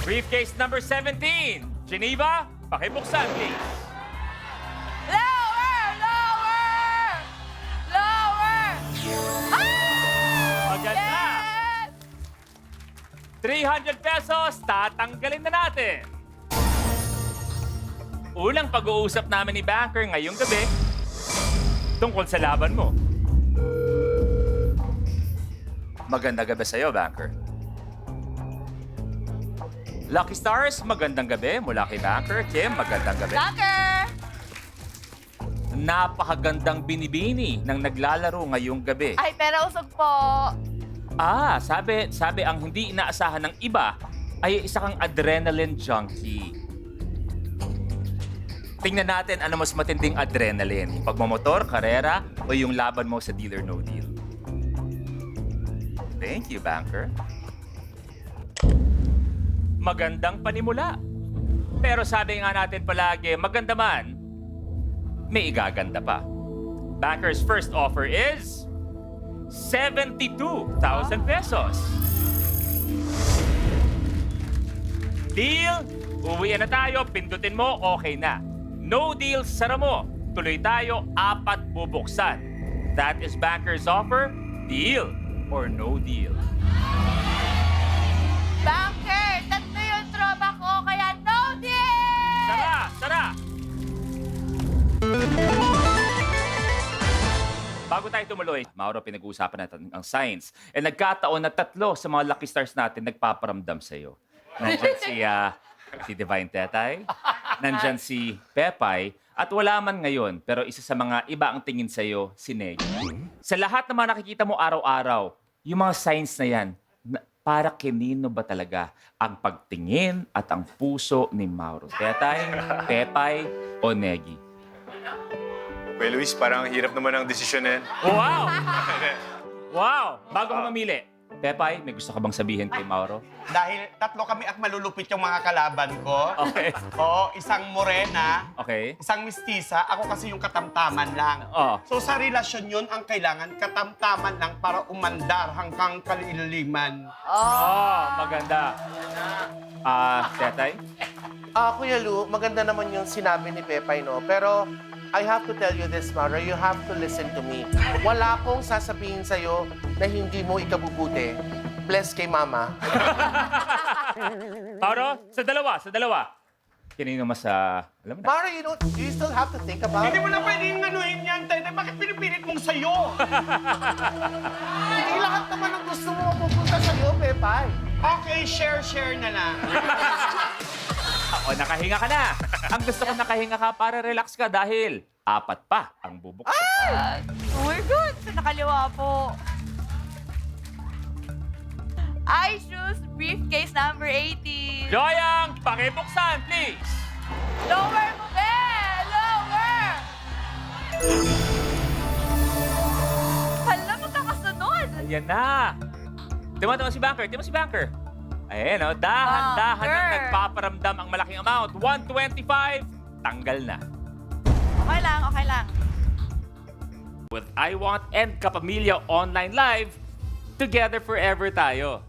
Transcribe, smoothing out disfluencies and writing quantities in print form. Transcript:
Briefcase number 17. Geneva, pakibuksan, please. Lower! Lower! Lower! Maganda. Yes! 300 pesos, tatanggalin na natin. Unang pag-uusap namin ni Banker ngayong gabi tungkol sa laban mo. Magandang gabi sa'yo, Banker. Lucky Stars, magandang gabi mula kay Banker. Kim, magandang gabi. Banker! Napakagandang binibini ng naglalaro ngayong gabi. Ay, pero usog po. Sabi ang hindi inaasahan ng iba ay isa kang adrenaline junkie. Tingnan natin ano mas matinding adrenaline. Pagmamotor, karera, o yung laban mo sa Deal or No Deal. Thank you, Banker. Magandang panimula. Pero sabi nga natin palagi, maganda man, may igaganda pa. Banker's first offer is 72,000 pesos. Deal, uwian na tayo, pindutin mo, okay na. No deal, sara mo. Tuloy tayo, 4 bubuksan. That is Banker's offer, deal or no deal. Banker! Tatlo yung tropa ko, kaya no deal! Sara! Sara! Bago tayo tumuloy, Mauro, pinag-uusapan natin ang science. Nagkataon na 3 sa mga lucky stars natin nagpaparamdam sa'yo. Nandyan si Divine Tetay, nandyan si Pepay, at wala man ngayon, pero isa sa mga iba ang tingin sa'yo, si Neg. Sa lahat ng mga nakikita mo araw-araw, yung mga signs na yan, para kinino ba talaga ang pagtingin at ang puso ni Mauro? Tetay, Pepay, o Negi? Well, Luis, parang hirap naman ang desisyon na yan. Wow! Wow! Bago ka mamili, Pepay, may gusto ka bang sabihin kay Mauro? Dahil tatlo kami at malulupit yung mga kalaban ko. Okay. Oo, isang morena, Okay. isang mistisa, ako kasi yung katamtaman lang. Oh. So sa relasyon yun, ang kailangan katamtaman lang para umandar hanggang kaliliman. Oh, maganda. Tetay? Kuya Lu, maganda naman yung sinabi ni Pepay, no? Pero I have to tell you this, Mara, you have to listen to me. Wala akong sasabihin sa'yo na hindi mo ikabubuti. Bless kay Mama. Mauro, sa dalawa. Kanino mas, alam mo na? Mara, you still have to think about Hindi it. mo na pwedeng anuhin yan, Tete. Bakit pinipilit mong sayo? Hindi lahat naman ang gusto mo mapupunta sa'yo, Pepay. Okay, share na lang. O, nakahinga ka na. Ang gusto ko nakahinga ka para relax ka dahil 4 pa ang bubuksan. Oh my God! Sa nakaliwa po. I choose briefcase number 18. Joyang, pakibuksan, please. Lower mo, be! Lower! Hala, magkakasunod! Ayan na. Tingnan si Banker. Ayan, o. Dahan-dahan Banker. ang nagpaparamdam ang malaking amount. 125, tanggal na. Okay lang. With I Want and Kapamilya Online Live, together forever tayo.